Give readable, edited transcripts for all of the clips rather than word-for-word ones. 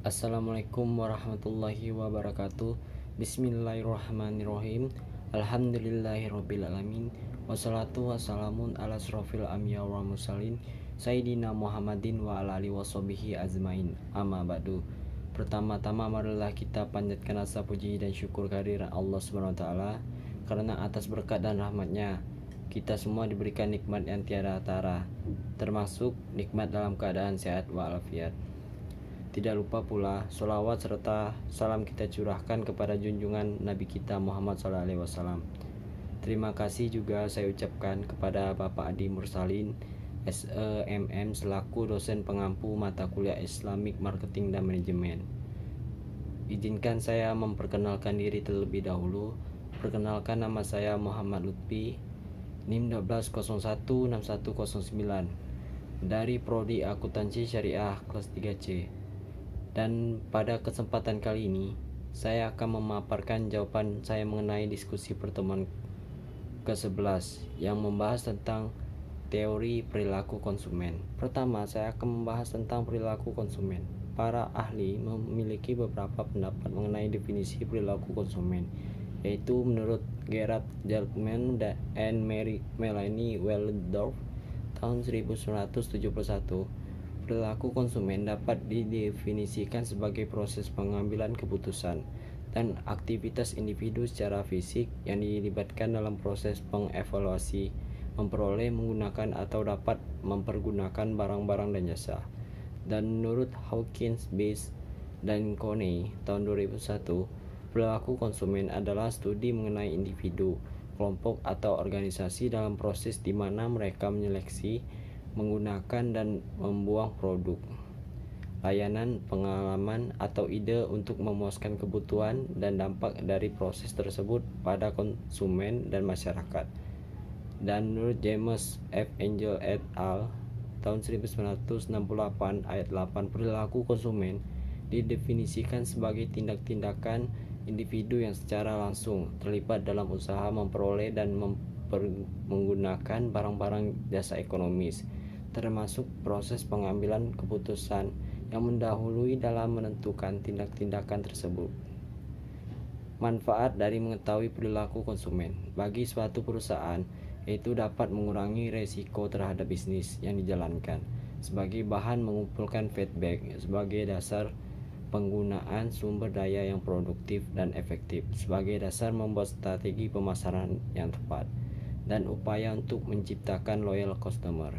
Assalamualaikum warahmatullahi wabarakatuh. Bismillahirrahmanirrahim. Alhamdulillahirrabbilalamin. Wassalatu wassalamun ala asrofil amya wa mursalin Sayyidina Muhammadin wa ala alihi washabihi azmain. Amma ba'du. Pertama-tama marilah kita panjatkan rasa puji dan syukur kehadiran Allah Subhanahu wa taala, karena atas berkat dan rahmatnya kita semua diberikan nikmat yang tiada tara, termasuk nikmat dalam keadaan sehat walafiat. Tidak lupa pula sholawat serta salam kita curahkan kepada junjungan Nabi kita Muhammad SAW. Terima kasih juga saya ucapkan kepada Bapak Adi Mursalin SEMM selaku dosen pengampu mata kuliah Islamic Marketing dan Manajemen. Izinkan saya memperkenalkan diri terlebih dahulu. Perkenalkan, nama saya Muhammad Lutfi, NIM 12016109 dari Prodi Akuntansi Syariah kelas 3C. Dan pada kesempatan kali ini saya akan memaparkan jawaban saya mengenai diskusi pertemuan ke-11 yang membahas tentang teori perilaku konsumen. Pertama, saya akan membahas tentang perilaku konsumen. Para ahli memiliki beberapa pendapat mengenai definisi perilaku konsumen, yaitu menurut Gerard Zeltman dan Melanie Waldorf tahun 1971. Perilaku konsumen dapat didefinisikan sebagai proses pengambilan keputusan dan aktivitas individu secara fisik yang dilibatkan dalam proses pengevaluasi, memperoleh, menggunakan atau dapat mempergunakan barang-barang dan jasa. Dan menurut Hawkins, Bass, dan Coney tahun 2001, perilaku konsumen adalah studi mengenai individu, kelompok atau organisasi dalam proses di mana mereka menyeleksi, menggunakan dan membuang produk, layanan, pengalaman, atau ide untuk memuaskan kebutuhan dan dampak dari proses tersebut pada konsumen dan masyarakat. Dan menurut James F. Angel et al. Tahun 1968 ayat 8, perilaku konsumen didefinisikan sebagai tindak-tindakan individu yang secara langsung terlibat dalam usaha memperoleh dan menggunakan barang-barang jasa ekonomis, termasuk proses pengambilan keputusan yang mendahului dalam menentukan tindak-tindakan tersebut. Manfaat dari mengetahui perilaku konsumen bagi suatu perusahaan yaitu dapat mengurangi resiko terhadap bisnis yang dijalankan, sebagai bahan mengumpulkan feedback sebagai dasar penggunaan sumber daya yang produktif dan efektif, sebagai dasar membuat strategi pemasaran yang tepat, dan upaya untuk menciptakan loyal customer.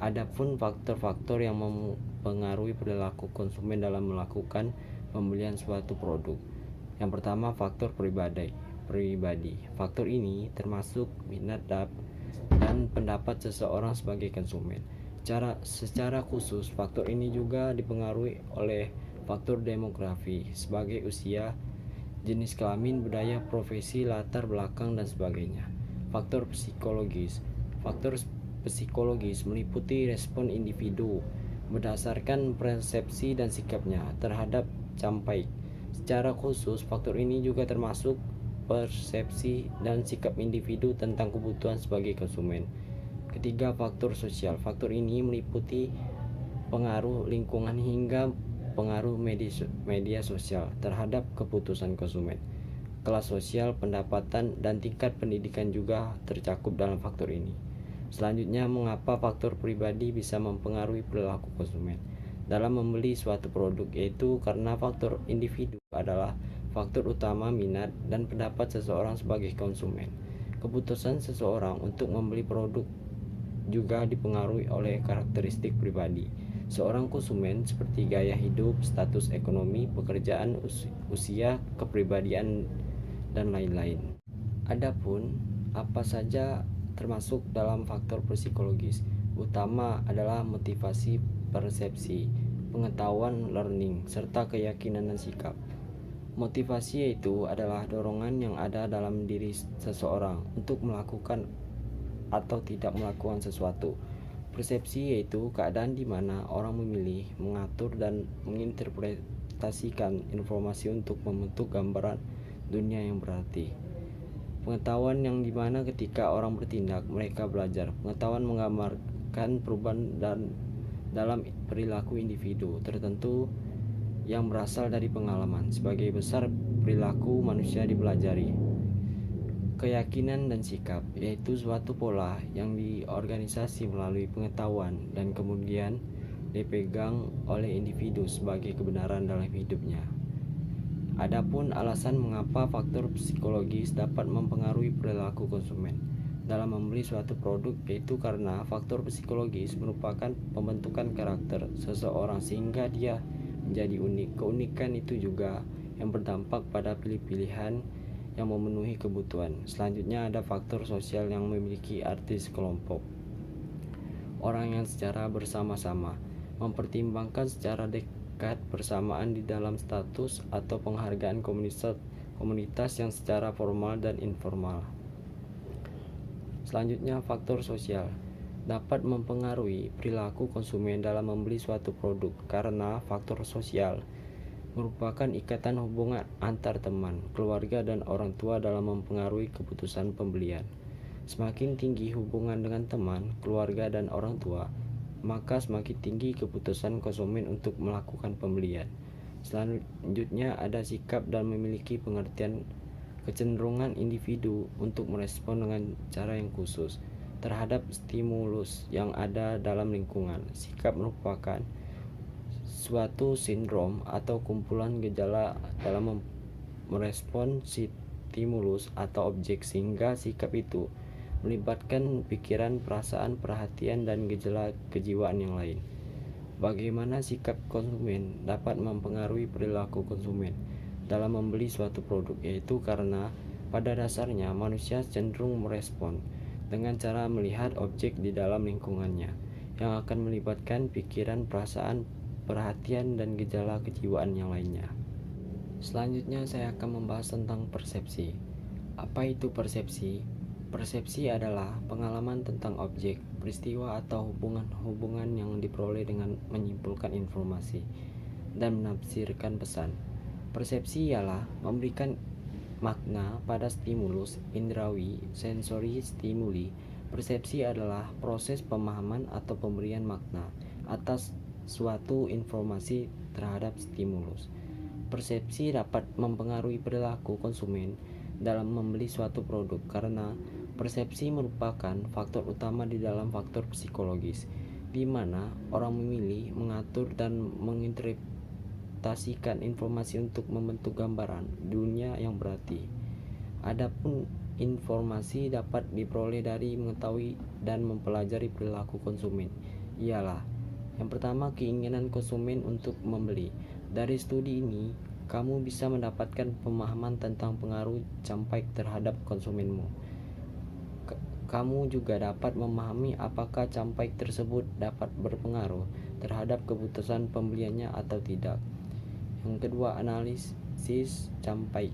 Adapun faktor-faktor yang mempengaruhi perilaku konsumen dalam melakukan pembelian suatu produk. Yang pertama, faktor pribadi. Faktor ini termasuk minat dan pendapat seseorang sebagai konsumen. Secara khusus, faktor ini juga dipengaruhi oleh faktor demografi sebagai usia, jenis kelamin, budaya, profesi, latar belakang, dan sebagainya. Faktor psikologis meliputi respon individu berdasarkan persepsi dan sikapnya terhadap campai. Secara khusus, faktor ini juga termasuk persepsi dan sikap individu tentang kebutuhan sebagai konsumen. Ketiga, faktor sosial. Faktor ini meliputi pengaruh lingkungan hingga pengaruh media sosial terhadap keputusan konsumen. Kelas sosial, pendapatan, dan tingkat pendidikan juga tercakup dalam faktor ini. Selanjutnya, mengapa faktor pribadi bisa mempengaruhi perilaku konsumen dalam membeli suatu produk, yaitu karena faktor individu adalah faktor utama minat dan pendapat seseorang sebagai konsumen. Keputusan seseorang untuk membeli produk juga dipengaruhi oleh karakteristik pribadi seorang konsumen seperti gaya hidup, status ekonomi, pekerjaan, usia, kepribadian, dan lain-lain. Adapun apa saja termasuk dalam faktor psikologis utama adalah motivasi, persepsi, pengetahuan, learning, serta keyakinan dan sikap. Motivasi yaitu adalah dorongan yang ada dalam diri seseorang untuk melakukan atau tidak melakukan sesuatu. Persepsi yaitu keadaan di mana orang memilih, mengatur, dan menginterpretasikan informasi untuk membentuk gambaran dunia yang berarti. Pengetahuan yang dimana ketika orang bertindak, mereka belajar. Pengetahuan menggambarkan perubahan dalam perilaku individu tertentu yang berasal dari pengalaman. Sebagai besar perilaku manusia dipelajari. Keyakinan dan sikap, yaitu suatu pola yang diorganisasi melalui pengetahuan dan kemudian dipegang oleh individu sebagai kebenaran dalam hidupnya. Adapun alasan mengapa faktor psikologis dapat mempengaruhi perilaku konsumen dalam membeli suatu produk, yaitu karena faktor psikologis merupakan pembentukan karakter seseorang sehingga dia menjadi unik. Keunikan itu juga yang berdampak pada pilih-pilihan yang memenuhi kebutuhan. Selanjutnya ada faktor sosial yang memiliki arti sekelompok orang yang secara bersama-sama mempertimbangkan secara dekat persamaan di dalam status atau penghargaan komunitas yang secara formal dan informal. Selanjutnya, faktor sosial dapat mempengaruhi perilaku konsumen dalam membeli suatu produk karena faktor sosial merupakan ikatan hubungan antar teman, keluarga, dan orang tua dalam mempengaruhi keputusan pembelian. Semakin tinggi hubungan dengan teman, keluarga, dan orang tua, maka semakin tinggi keputusan konsumen untuk melakukan pembelian. Selanjutnya ada sikap dan memiliki pengertian kecenderungan individu untuk merespon dengan cara yang khusus terhadap stimulus yang ada dalam lingkungan. Sikap merupakan suatu sindrom atau kumpulan gejala dalam merespon stimulus atau objek, sehingga sikap itu melibatkan pikiran, perasaan, perhatian, dan gejala kejiwaan yang lain. Bagaimana sikap konsumen dapat mempengaruhi perilaku konsumen dalam membeli suatu produk, yaitu karena pada dasarnya manusia cenderung merespon dengan cara melihat objek di dalam lingkungannya yang akan melibatkan pikiran, perasaan, perhatian, dan gejala kejiwaan yang lainnya. Selanjutnya saya akan membahas tentang persepsi. Apa itu persepsi? Persepsi adalah pengalaman tentang objek, peristiwa, atau hubungan-hubungan yang diperoleh dengan menyimpulkan informasi dan menafsirkan pesan. Persepsi ialah memberikan makna pada stimulus indrawi, sensori stimuli. Persepsi adalah proses pemahaman atau pemberian makna atas suatu informasi terhadap stimulus. Persepsi dapat mempengaruhi perilaku konsumen dalam membeli suatu produk karena persepsi merupakan faktor utama di dalam faktor psikologis, di mana orang memilih, mengatur, dan menginterpretasikan informasi untuk membentuk gambaran dunia yang berarti. Adapun informasi dapat diperoleh dari mengetahui dan mempelajari perilaku konsumen. Ialah yang pertama, keinginan konsumen untuk membeli. Dari studi ini, kamu bisa mendapatkan pemahaman tentang pengaruh campak terhadap konsumenmu. Kamu juga dapat memahami apakah campak tersebut dapat berpengaruh terhadap keputusan pembeliannya atau tidak. Yang kedua, analisis campak.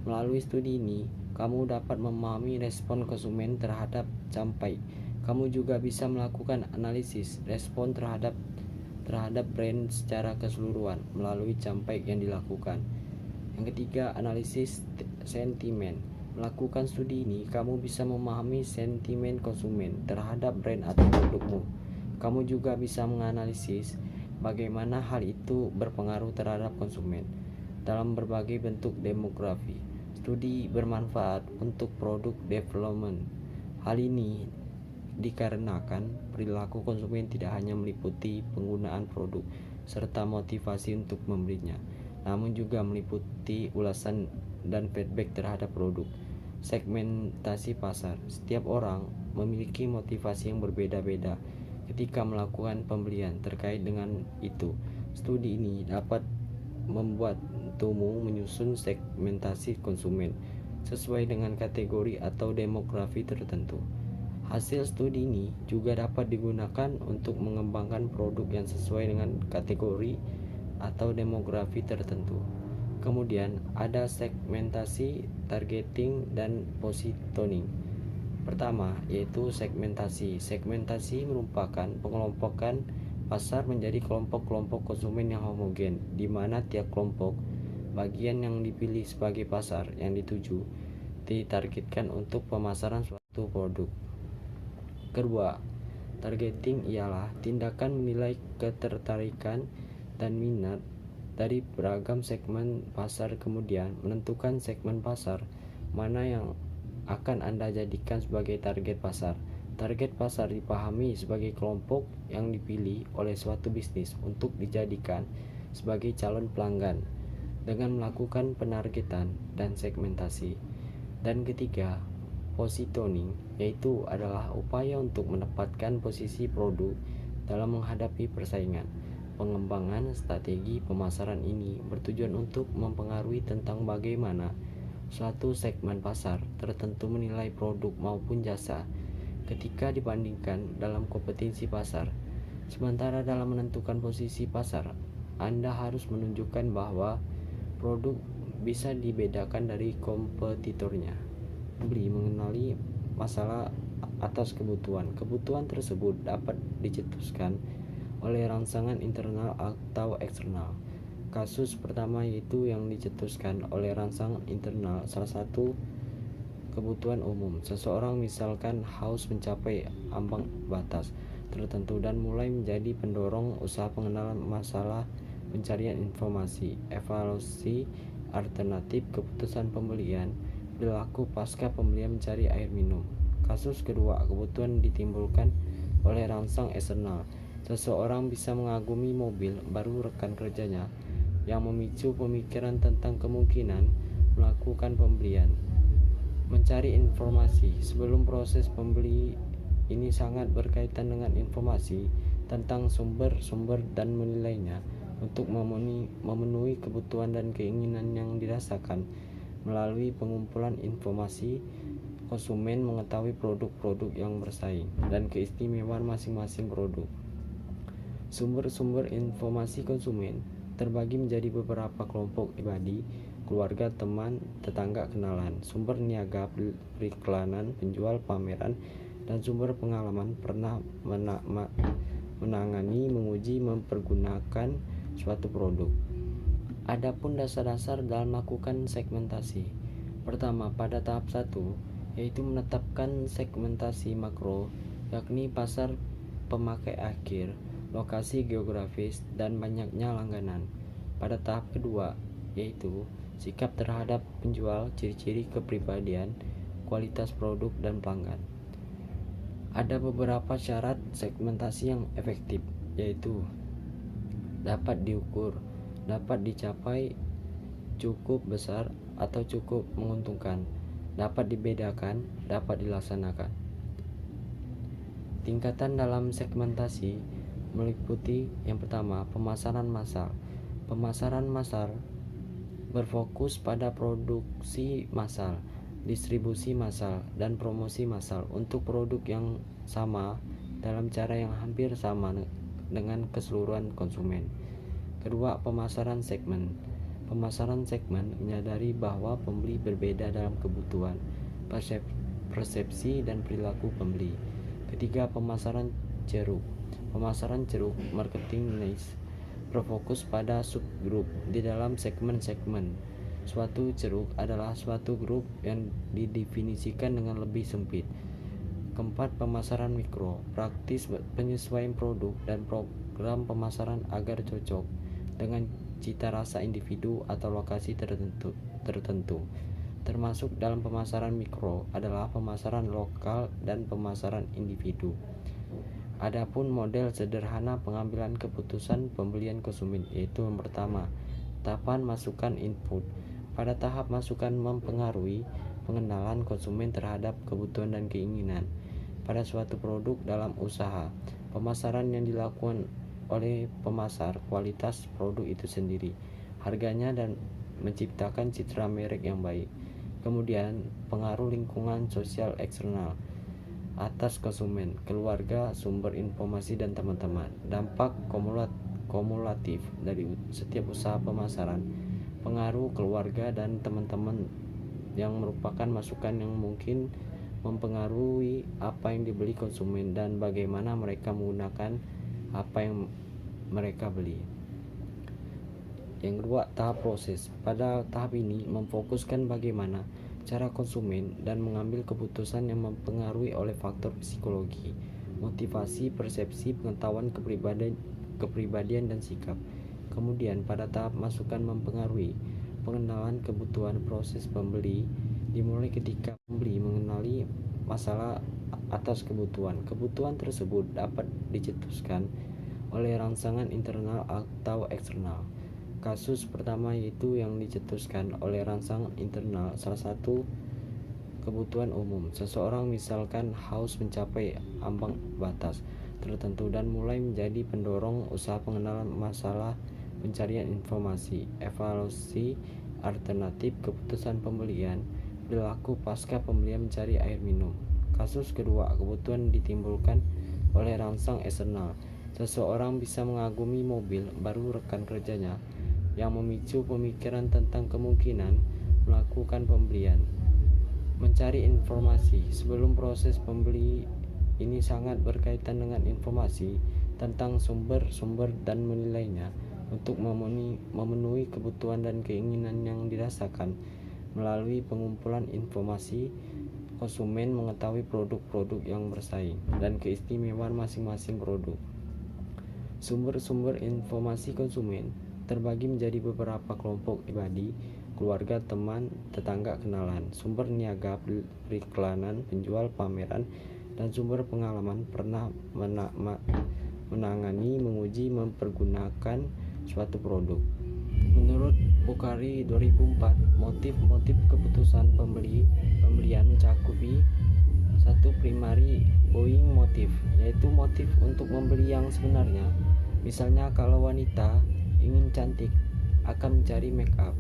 Melalui studi ini, kamu dapat memahami respon konsumen terhadap campak. Kamu juga bisa melakukan analisis respon terhadap brand secara keseluruhan melalui campak yang dilakukan. Yang ketiga, analisis sentimen. Melakukan studi ini, kamu bisa memahami sentimen konsumen terhadap brand atau produkmu. Kamu juga bisa menganalisis bagaimana hal itu berpengaruh terhadap konsumen dalam berbagai bentuk demografi. Studi bermanfaat untuk produk development. Hal ini dikarenakan perilaku konsumen tidak hanya meliputi penggunaan produk serta motivasi untuk membelinya, namun juga meliputi ulasan dan feedback terhadap produk. Segmentasi pasar. Setiap orang memiliki motivasi yang berbeda-beda ketika melakukan pembelian. Terkait dengan itu, studi ini dapat membuatmu menyusun segmentasi konsumen sesuai dengan kategori atau demografi tertentu. Hasil studi ini juga dapat digunakan untuk mengembangkan produk yang sesuai dengan kategori atau demografi tertentu. Kemudian ada segmentasi, targeting, dan positioning. Pertama, yaitu segmentasi. Segmentasi merupakan pengelompokan pasar menjadi kelompok-kelompok konsumen yang homogen, di mana tiap kelompok bagian yang dipilih sebagai pasar yang dituju ditargetkan untuk pemasaran suatu produk. Kedua, targeting ialah tindakan menilai ketertarikan dan minat dari beragam segmen pasar, kemudian menentukan segmen pasar mana yang akan Anda jadikan sebagai target pasar. Target pasar dipahami sebagai kelompok yang dipilih oleh suatu bisnis untuk dijadikan sebagai calon pelanggan dengan melakukan penargetan dan segmentasi. Dan ketiga, positioning, yaitu adalah upaya untuk menempatkan posisi produk dalam menghadapi persaingan. Pengembangan strategi pemasaran ini bertujuan untuk mempengaruhi tentang bagaimana suatu segmen pasar tertentu menilai produk maupun jasa ketika dibandingkan dalam kompetisi pasar. Sementara dalam menentukan posisi pasar, Anda harus menunjukkan bahwa produk bisa dibedakan dari kompetitornya. Pembeli mengenali masalah atas kebutuhan. Kebutuhan tersebut dapat dicetuskan oleh rangsangan internal atau eksternal. Kasus pertama yaitu yang dicetuskan oleh rangsangan internal, salah satu kebutuhan umum. Seseorang misalkan haus mencapai ambang batas tertentu dan mulai menjadi pendorong usaha pengenalan masalah, pencarian informasi, evaluasi alternatif, keputusan pembelian, perilaku pasca pembelian mencari air minum. Kasus kedua, kebutuhan ditimbulkan oleh rangsang eksternal. Seseorang bisa mengagumi mobil baru rekan kerjanya yang memicu pemikiran tentang kemungkinan melakukan pembelian. Mencari informasi sebelum proses pembeli ini sangat berkaitan dengan informasi tentang sumber-sumber dan menilainya untuk memenuhi kebutuhan dan keinginan yang dirasakan. Melalui pengumpulan informasi, konsumen mengetahui produk-produk yang bersaing dan keistimewaan masing-masing produk. Sumber-sumber informasi konsumen terbagi menjadi beberapa kelompok: pribadi, keluarga, teman, tetangga, kenalan, sumber niaga, periklanan, penjual, pameran, dan sumber pengalaman pernah menangani, menguji, mempergunakan suatu produk. Adapun dasar-dasar dalam melakukan segmentasi. Pertama, pada tahap 1, yaitu menetapkan segmentasi makro, yakni pasar pemakai akhir, lokasi geografis, dan banyaknya langganan. Pada tahap kedua, yaitu sikap terhadap penjual, ciri-ciri kepribadian, kualitas produk, dan pelanggan. Ada beberapa syarat segmentasi yang efektif, yaitu dapat diukur, dapat dicapai, cukup besar atau cukup menguntungkan, dapat dibedakan, dapat dilaksanakan. Tingkatan dalam segmentasi meliputi yang pertama, pemasaran massal. Pemasaran massal berfokus pada produksi massal, distribusi massal, dan promosi massal untuk produk yang sama dalam cara yang hampir sama dengan keseluruhan konsumen. Kedua, pemasaran segmen. Pemasaran segmen menyadari bahwa pembeli berbeda dalam kebutuhan, persepsi, dan perilaku pembeli. Ketiga, pemasaran ceruk. Pemasaran ceruk, marketing niche, berfokus pada subgrup di dalam segmen-segmen. Suatu ceruk adalah suatu grup yang didefinisikan dengan lebih sempit. Keempat, pemasaran mikro, praktis penyesuaian produk dan program pemasaran agar cocok dengan cita rasa individu atau lokasi tertentu. Termasuk dalam pemasaran mikro adalah pemasaran lokal dan pemasaran individu. Adapun model sederhana pengambilan keputusan pembelian konsumen, yaitu yang pertama, tahapan masukan input. Pada tahap masukan mempengaruhi pengenalan konsumen terhadap kebutuhan dan keinginan pada suatu produk dalam usaha pemasaran yang dilakukan oleh pemasar, kualitas produk itu sendiri, harganya, dan menciptakan citra merek yang baik. Kemudian, pengaruh lingkungan sosial eksternal atas konsumen, keluarga, sumber informasi, dan teman-teman. Dampak kumulatif dari setiap usaha pemasaran, pengaruh keluarga dan teman-teman yang merupakan masukan yang mungkin mempengaruhi apa yang dibeli konsumen dan bagaimana mereka menggunakan apa yang mereka beli. Yang kedua, tahap proses. Pada tahap ini memfokuskan bagaimana cara konsumen dan mengambil keputusan yang mempengaruhi oleh faktor psikologi, motivasi, persepsi, pengetahuan kepribadian dan sikap. Kemudian pada tahap masukan mempengaruhi pengenalan kebutuhan. Proses pembeli dimulai ketika pembeli mengenali masalah atas kebutuhan. Kebutuhan tersebut dapat dicetuskan oleh rangsangan internal atau eksternal. Kasus pertama yaitu yang dicetuskan oleh rangsangan internal. Salah satu kebutuhan umum. Seseorang misalkan haus mencapai ambang batas tertentu dan mulai menjadi pendorong usaha pengenalan masalah, pencarian informasi, evaluasi alternatif, keputusan pembelian, perilaku pasca pembelian mencari air minum. Kasus kedua, kebutuhan ditimbulkan oleh rangsang eksternal. Seseorang bisa mengagumi mobil baru rekan kerjanya yang memicu pemikiran tentang kemungkinan melakukan pembelian. Mencari informasi sebelum proses pembeli ini sangat berkaitan dengan informasi tentang sumber-sumber dan menilainya untuk memenuhi kebutuhan dan keinginan yang dirasakan. Melalui pengumpulan informasi, konsumen mengetahui produk-produk yang bersaing dan keistimewaan masing-masing produk. Sumber-sumber informasi konsumen terbagi menjadi beberapa kelompok: pribadi, keluarga, teman, tetangga, kenalan. Sumber niaga, periklanan, penjual, pameran, dan sumber pengalaman pernah menangani, menguji, mempergunakan suatu produk. Menurut Bukhari 2004, motif-motif keputusan pembelian mencakupi satu, primary buying motif, yaitu motif untuk membeli yang sebenarnya. Misalnya kalau wanita ingin cantik akan mencari make up.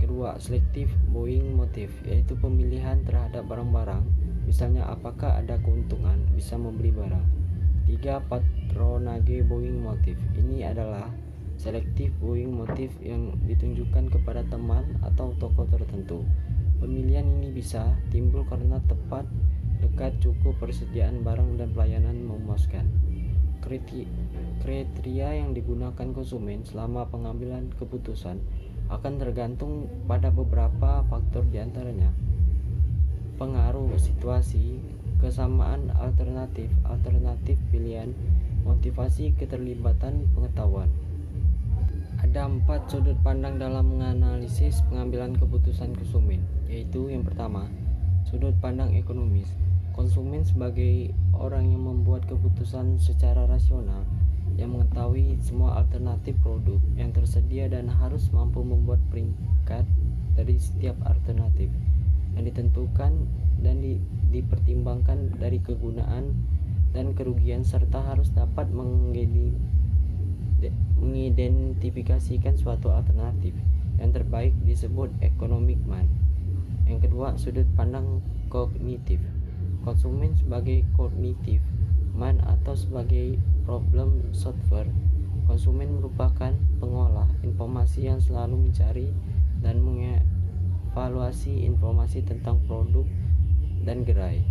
Kedua, selective buying motif, yaitu pemilihan terhadap barang-barang, misalnya apakah ada keuntungan bisa membeli barang. Tiga, patronage buying motif, ini adalah selective buying motif yang ditunjukkan kepada teman atau tokoh tertentu. Pemilihan ini bisa timbul karena tepat, dekat, cukup, persediaan barang dan pelayanan memuaskan. Kriteria yang digunakan konsumen selama pengambilan keputusan akan tergantung pada beberapa faktor, diantaranya pengaruh situasi, kesamaan alternatif pilihan, motivasi, keterlibatan pengetahuan. Ada 4 sudut pandang dalam menganalisis pengambilan keputusan konsumen, yaitu yang pertama, sudut pandang ekonomis. Konsumen sebagai orang yang membuat keputusan secara rasional, yang mengetahui semua alternatif produk yang tersedia dan harus mampu membuat peringkat dari setiap alternatif yang ditentukan dan dipertimbangkan dari kegunaan dan kerugian, serta harus dapat mengidentifikasikan suatu alternatif yang terbaik, disebut economic man. Yang kedua, sudut pandang kognitif. Konsumen sebagai cognitive man atau sebagai problem solver. Konsumen merupakan pengolah informasi yang selalu mencari dan mengevaluasi informasi tentang produk dan gerai.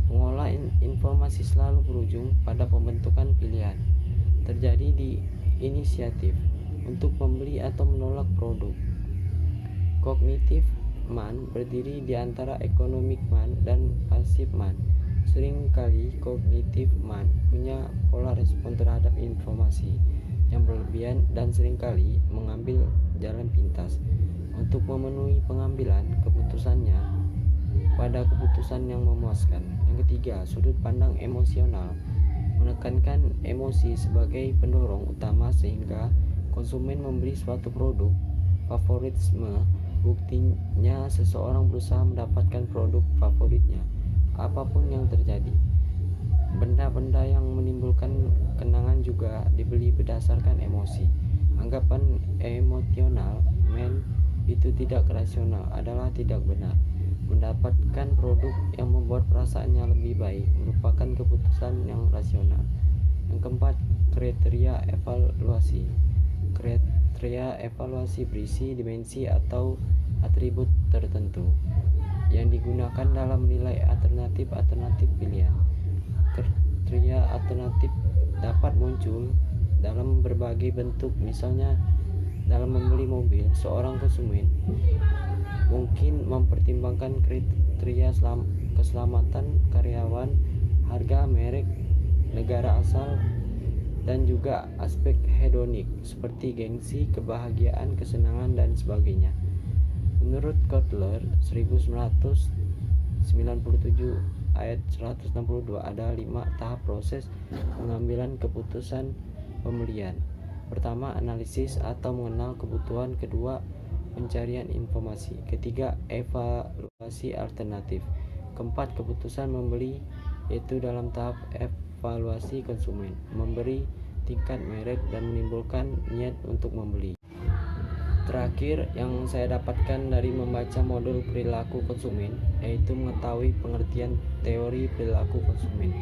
Pengolah informasi selalu berujung pada pembentukan pilihan. Terjadi di inisiatif untuk membeli atau menolak produk. Kognitif man berdiri di antara economic man dan passive man. Seringkali kognitif man punya pola respon terhadap informasi yang berlebihan dan seringkali mengambil jalan pintas untuk memenuhi pengambilan keputusannya pada keputusan yang memuaskan. Yang ketiga, sudut pandang emosional, menekankan emosi sebagai pendorong utama sehingga konsumen membeli suatu produk. Favoritisme, buktinya seseorang berusaha mendapatkan produk favoritnya apapun yang terjadi. Benda-benda yang menimbulkan kenangan juga dibeli berdasarkan emosi. Anggapan emosional man itu tidak rasional adalah tidak benar. Mendapatkan produk yang membuat perasaannya lebih baik merupakan keputusan yang rasional. Yang keempat, kriteria evaluasi. Kriteria evaluasi berisi dimensi atau atribut tertentu yang digunakan dalam menilai alternatif pilihan. Kriteria alternatif dapat muncul dalam berbagai bentuk, misalnya dalam membeli mobil. Seorang konsumen mungkin mempertimbangkan kriteria keselamatan karyawan, harga, merek, negara asal, dan juga aspek hedonik seperti gengsi, kebahagiaan, kesenangan, dan sebagainya. Menurut Kotler 1997 ayat 162 ada 5 tahap proses pengambilan keputusan pembelian. Pertama, analisis atau mengenal kebutuhan. Kedua, pencarian informasi. Ketiga, evaluasi alternatif. Keempat, keputusan membeli, yaitu dalam tahap evaluasi konsumen, memberi tingkat merek dan menimbulkan niat untuk membeli. Terakhir, yang saya dapatkan dari membaca modul perilaku konsumen, yaitu mengetahui pengertian teori perilaku konsumen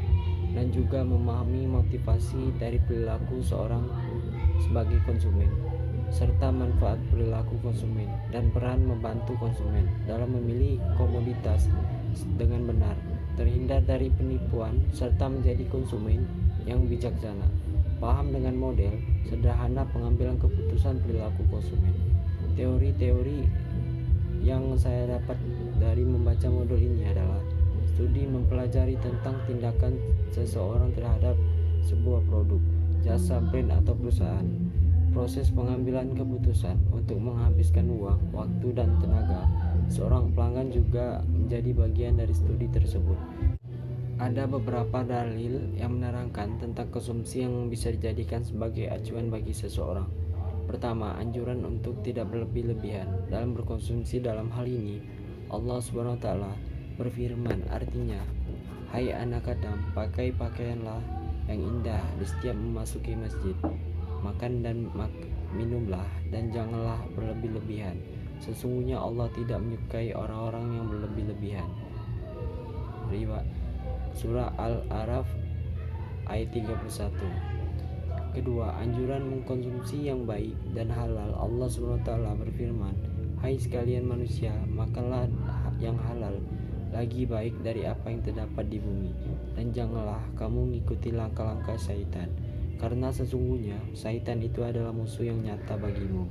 dan juga memahami motivasi dari perilaku seorang sebagai konsumen, serta manfaat perilaku konsumen dan peran membantu konsumen dalam memilih komoditas dengan benar, terhindar dari penipuan, serta menjadi konsumen yang bijaksana. Paham dengan model sederhana pengambilan keputusan perilaku konsumen. Teori-teori yang saya dapat dari membaca modul ini adalah studi mempelajari tentang tindakan seseorang terhadap sebuah produk, jasa, brand, atau perusahaan. Proses pengambilan keputusan untuk menghabiskan uang, waktu, dan tenaga seorang pelanggan juga menjadi bagian dari studi tersebut. Ada beberapa dalil yang menerangkan tentang konsumsi yang bisa dijadikan sebagai acuan bagi seseorang. Pertama, anjuran untuk tidak berlebih-lebihan dalam berkonsumsi. Dalam hal ini, Allah SWT berfirman, artinya, hai anak Adam, pakai pakaianlah yang indah di setiap memasuki masjid. Makan dan minumlah dan janganlah berlebih-lebihan. Sesungguhnya Allah tidak menyukai orang-orang yang berlebih-lebihan. Surah Al-A'raf ayat 31. Kedua, anjuran mengkonsumsi yang baik dan halal. Allah SWT berfirman, hai sekalian manusia, makanlah yang halal, lagi baik dari apa yang terdapat di bumi, dan janganlah kamu mengikuti langkah-langkah syaitan, karena sesungguhnya syaitan itu adalah musuh yang nyata bagimu.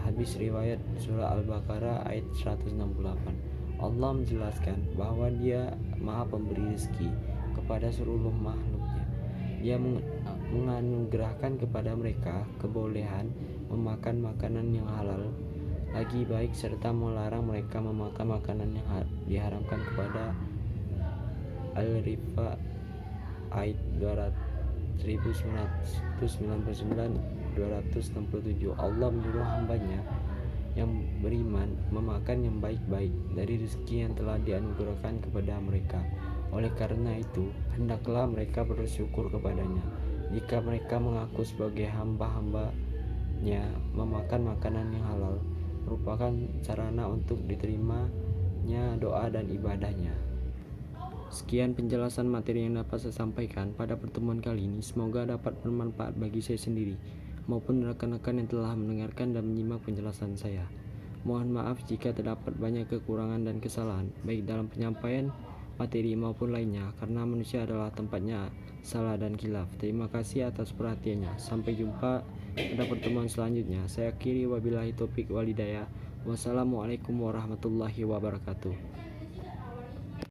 Hadis riwayat surah Al-Baqarah ayat 168. Allah menjelaskan bahwa Dia Maha Pemberi rezeki kepada seluruh makhluknya. Dia menganugerahkan kepada mereka kebolehan memakan makanan yang halal, lagi baik, serta melarang mereka memakan makanan yang diharamkan kepada Al-Rifa ayat 1999-267. Allah menyuruh hambanya yang beriman memakan yang baik-baik dari rezeki yang telah dianugerahkan kepada mereka. Oleh karena itu, hendaklah mereka bersyukur kepadanya. Jika mereka mengaku sebagai hamba-hambanya, memakan makanan yang halal merupakan sarana untuk diterimanya doa dan ibadahnya. Sekian penjelasan materi yang dapat saya sampaikan pada pertemuan kali ini. Semoga dapat bermanfaat bagi saya sendiri maupun rekan-rekan yang telah mendengarkan dan menyimak penjelasan saya. Mohon maaf jika terdapat banyak kekurangan dan kesalahan, baik dalam penyampaian materi maupun lainnya, karena manusia adalah tempatnya salah dan khilaf. Terima kasih atas perhatiannya. Sampai jumpa pada pertemuan selanjutnya. Saya akhiri, wabillahi taufik wal hidayah. Wassalamualaikum warahmatullahi wabarakatuh.